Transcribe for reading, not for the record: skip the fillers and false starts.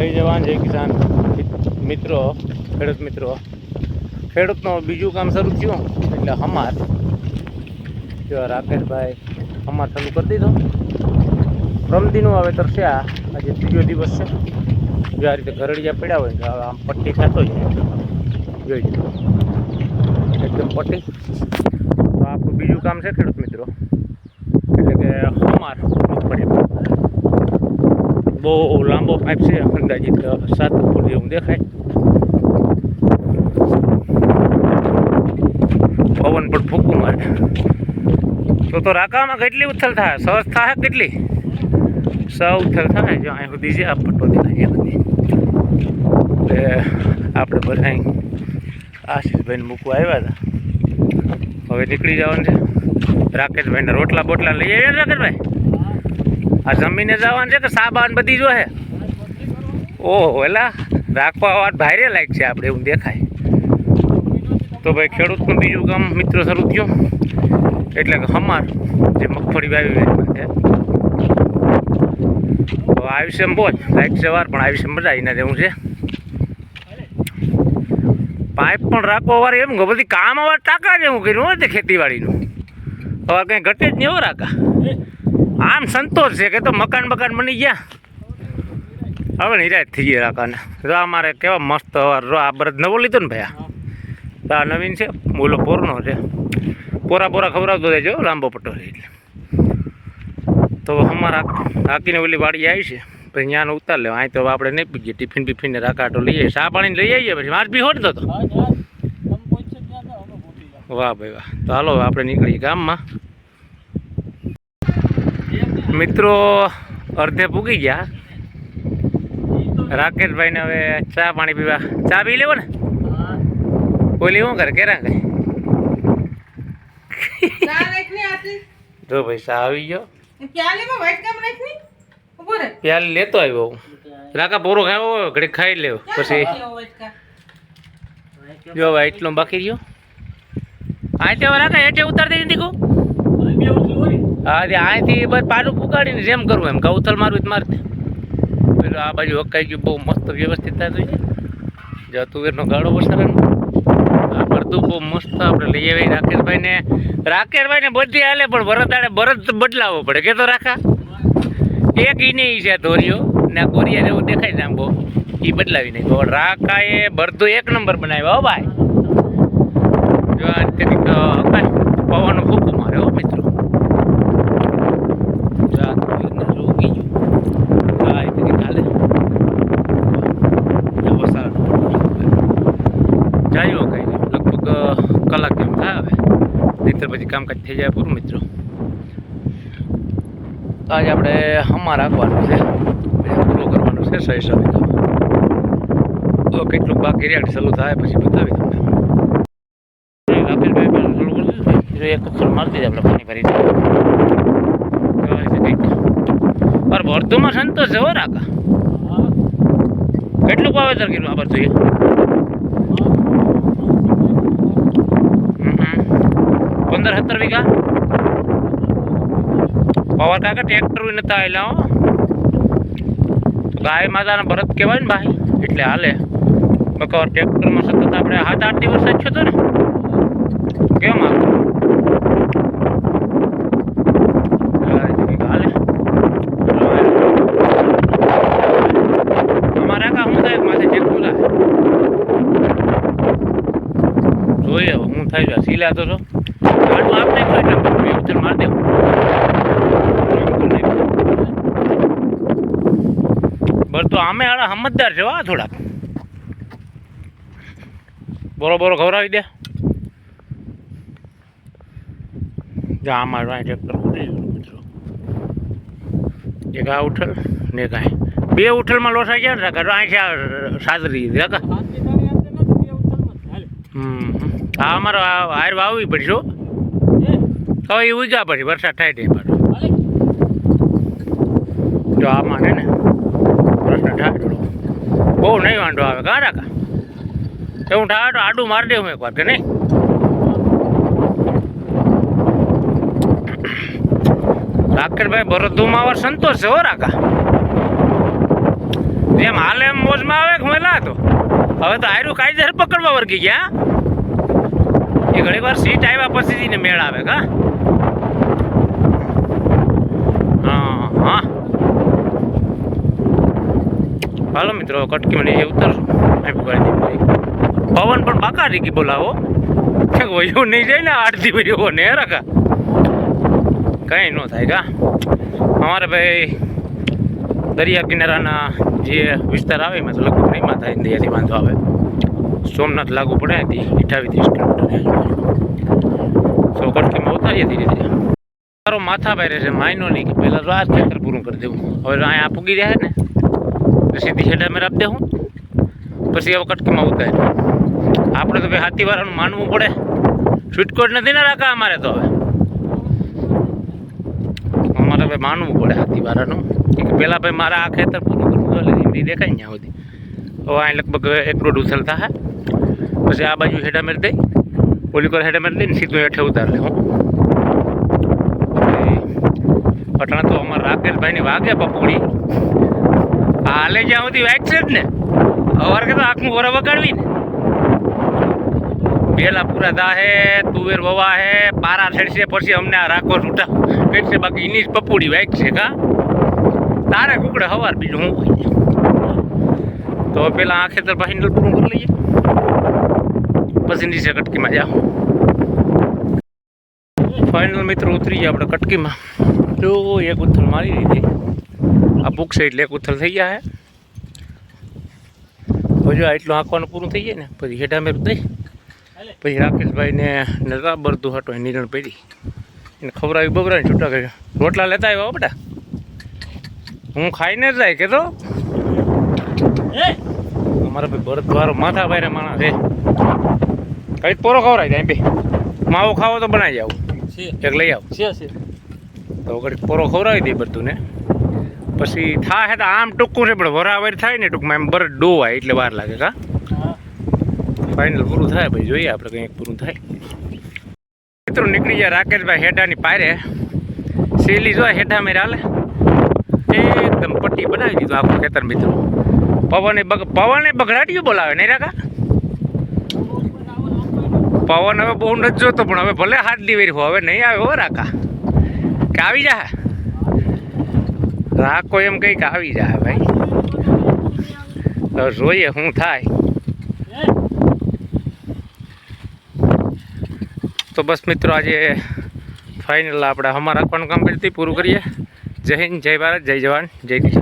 જય જવાન જય કિસાન મિત્રો, ખેડૂત મિત્રો. ખેડૂતનું બીજું કામ શરૂ થયું એટલે હમાર જો રાકેશભાઈ હમાર ચાલુ કરી દીધો. રમદીનું વાવેતર છે. આજે ત્રીજો દિવસ છે. જો આ રીતે ઘરડિયા પડ્યા હોય તો આમ પટ્ટી ખાતો જ જોઈ એકદમ પટ્ટી. તો આપણું બીજું કામ છે ખેડૂત મિત્રો, એટલે કે હમાર મગફળી. બહુ લાંબો પાઇપ છે, અંદાજિત 7 ફૂટ જેવું દેખાય. પવન પણ ફૂંકું મારે તો રાકામાં કેટલી ઉથલ થાય? સહજ થાય કેટલી? 100 ઉથલ થાય. જો અહીં સુધી છે, આ પટ્ટો દેખાય બધી. એટલે આપણે બધા આશીષભાઈને મૂકવા આવ્યા હતા. હવે નીકળી જવાનું છે. રાકેશભાઈને રોટલા બોટલા લઈ આવ્યા રાકેશભાઈ. આ જમીને જવાનું છે કે સાબાન બધી જો હે? ઓહો, એલા રાખવા વાત ભારે લાયક છે આપણે, એવું દેખાય. તો ભાઈ ખેડૂતનું બીજું કામ મિત્રો શરૂ થયું, એટલે કે હમાર જે મગફળી વાવી છે. તો આયુષ્ય બોજ લાઈટ છે વાર, પણ આયુષ્ય મજા એના જેવું છે. પાઇપ પણ રાખવા વાળી એમ બધી કામ હવે ટાંકા જેવું કર્યું હોય તે ખેતીવાડીનું. હવે કંઈ ઘટે જ નહીં હો રાકા. આમ સંતોષ છે કે તો મકાન બની ગયા. હવે નિરાશ થઈ ગયા રાકાને. જો અમારે કેવા મસ્ત આ બરદ નવો લીધો ને ભાઈ. આ નવીન છે, બોલો પોરનો છે. પોરા ખવડાવતો રહેજો, લાંબો પટ્ટો છે એટલે. તો અમારા હાકીને ઓલી વાડી આવી છે, પછી ત્યાંનો ઉતાર લેવા. અહીં તો આપણે નહીં પીએ, ટિફિન બિફિનને રાકાટો લઈ આવીએ, ચા પાણી લઈ આવીએ, પછી માર બી હોતો હતો. વાહ ભાઈ વાહ. તો હાલો આપણે નીકળીએ ગામમાં. મિત્રો અડધે પૂગી ગયા. રાકેશભાઈને હવે ચા પાણી પીવા. ચા પી લેવો ને? ઓલી શું કરે કેરા કઈ? જો ભાઈ ચા આવી ગયો. પ્યાલી લેતો આવ્યો હું. રાકા પૂરો ખાવો ઘડીક ખાઈ લેવો પછી. જો ભાઈ એટલો બાકી રહ્યો. અહીંથી રાકા હેઠે ઉતારતી નથી કહું. હા, અહીંથી બસ પાછું પુગાડીને જેમ કરવું એમ કૌથલ મારવું મારતી. પેલો આ બાજુ હકાઈ ગયું, બહુ મસ્ત વ્યવસ્થિત થતું છે. જો તુવેરનો ગાળો વસારે આ બધું બહુ મસ્ત આપણે લઈ આવી. રાકેશભાઈને બધી હાલે, પણ બરદ બદલાવવો પડે કે તો રાખા. એક ઈને છે ધોરીઓ ને આ કોરિયા જેવું દેખાય છે આમ બહુ, એ બદલાવી નાખ્યો. રાકાએ બરદો એક નંબર બનાવ્યો હો ભાઈ. જો આ પવનનું ફૂંકું મારે હો મિત્રો. જાયો કઈ લગભગ કલાક જેમ થાય હવે, નહીતર પછી કામકાજ થઈ જાય પૂરું મિત્રો. તો આજે આપણે હમા રાખવાનું છે, પૂરો કરવાનું છે 6 વીઘામાં. તો કેટલુંક બાકી રહ્યા ચાલુ થાય પછી બતાવી તમને. રાકેશભાઈ પણ ચાલુ કરી દીધું. એક કચરો મારી દીધે આપણે પાણી ભરી કંઈક. પર વર્ધુમાં સંતોષ છે હો રાકા. કેટલું વાવેતર કર્યું આ બધું? 15-17 વીઘા. પવર કાકા ટ્રેક્ટર નતા આવેલા હો. ગાય માતાના ભરત કહેવાય ને ભાઈ, એટલે હાલે. બકવાર ટ્રેક્ટરમાં સતત આપણે 7-8 દિવસ જ છો ને. કેમ હાલે? અમારે કાકા શું થાય માથે ટ્રેક્ટર લાવે જોઈએ હવે હું થાય છે. સીલા તો છો આટલું આપણે એટલે મારી દેવું. બસ તો અમે આડા સમજદાર છે વા થોડાક. બરોબર ખવડાવી દે. જા આમાં ટ્રેક્ટર ઉઠી મિત્રો. એક આ ઉઠલ ને કાંઈ 2 ઉઠલમાં લોસા ગયા ને રાકા. અહીં સાદરી રાકા. હા, અમારો હાર વાવવી પડશે. હવે એ ઉજા પછી વરસાદ થાય તે પાછો. જો આમાં ને પ્રશ્ન થાય થોડો, બહુ નહીં વાંધો આવે કાં રાકા. એવું થાય તો આડું મારી દઉં એક વાર કે નહીં. રાકેશભાઈ ભરતુમાં સંતોષ છે હો રાકા. જેમ હાલે એમ મોજમાં આવે ઘુમેલા તો હવે તો આયરું કાયદેસર પકડવા વર્ગી ગયા એ ઘણી વાર સીટ આવ્યા પછી ને મેળ આવે કા હા હા હાલો મિત્રો કટકી મને ઉતર પવન પણ બાકા રીકી બોલાવો વયું નહીં જાય ને આડતી વયો ને રખા કઈ ન થાય કા અમારે ભાઈ દરિયા કિનારાના જે વિસ્તાર આવે એમાં તો લગભગ નહીં માં થાય દરિયાથી વાંધો આવે સોમનાથ લાગુ પડે હતી 28-30 કિલોમીટર સો કટકીમાં ઉતારીએ ધીરે ધીરે મારો માથા ભાઈ રહેશે માયનો નહીં કે પહેલાં તો આ ખેતર પૂરું કરી દેવું હવે અહીંયા પૂગી રહ્યા ને સીધી હેડા મેં આપી દેવું પછી હવે કટકીમાં ઉતારી આપણે તો ભાઈ હાથીવાળાનું માનવું પડે સ્વીટકોટ નથી ને રાખા અમારે તો હવે અમારે ભાઈ માનવું પડે હાથીવાળાનું કે પહેલાં ભાઈ મારા આ ખેતર પૂરું કરવું એટલે હિન્દી દેખાય ત્યાં સુધી હવે અહીં લગભગ 1-1.5 ઉથલ થાય પછી આ બાજુ હેડા મેળ દઈ ઓલી કોર હેડા મેળ દઈને સીધું હેઠે ઉતાર લે હું પટણા તો અમારા રાકેશભાઈની વાગે પપુડી હાલે જ્યાં સુધી વાગશે જ ને અવાર કે તો આખું વરા વગાડવી ને પેલા પૂરા દાહે તુવેર વવા હે પારા છેડશે પછી અમને આ રાખો છૂટા પેટશે બાકી એની જ પપુડી વાગશે કા તારે કુકડે હવાર બીજું હું હોય તો પેલા આ ખેતર ફાઇનલ પૂરું કરી લઈએ પછી નીચે કટકીમાં જાઓ ફાઇનલ મિત્રો ઉતરી ગયા આપણે કટકીમાં જો એક ઉથલ મારી દીધી આ બુક છે એટલે એક ઉથલ થઈ ગયા હે જો એટલું આંકવાનું પૂરું થઈ જાય ને પછી હેઠા મેં દઈ પછી રાકેશભાઈને નતા બરતું હટો નિરણ પડી એને ખવડાવી બબરાને છૂટા કર્યો રોટલા લેતા આવ્યા બેટા હું ખાઈને જ જાય કે તો અમારા ભાઈ ભરતવાળો માથા ભાઈ માણસ છે કઈ પોરો ખવડાવી જાય ભાઈ માવો ખાવો તો બનાવી જાવ એક લઈ આવ તો ઘડી પોરો ખવડાવી દે બધું ને પછી થાય તો આમ ટૂંકું છે પણ વરાવર થાય ને ટૂંકમાં એમ બરડ ડોવાય એટલે વાર લાગે કા ફાઇનલ પૂરું થાય ભાઈ જોઈએ આપણે કંઈક પૂરું થાય મિત્રો નીકળી જાય રાકેશભાઈ હેઠાની પાયરે સેલી જો હેઠા મેં હાલે એકદમ પટ્ટી બનાવી દીધું આખું ખેતર મિત્રો પવને બગડાટીઓ બોલાવે નહીં રાકા પવન હવે બહુ નથી જોતો પણ હવે ભલે હાથ દીવેરી હવે નહીં આવે હો રાકા કે આવી જા રાખો એમ કંઈક આવી જાય ભાઈ તો જોઈએ શું થાય તો બસ મિત્રો આજે ફાઇનલ આપણે હમણાં રાખવાનું કામ કરી પૂરું કરીએ જય હિન્દ જય ભારત જય જવાન જય કિસાન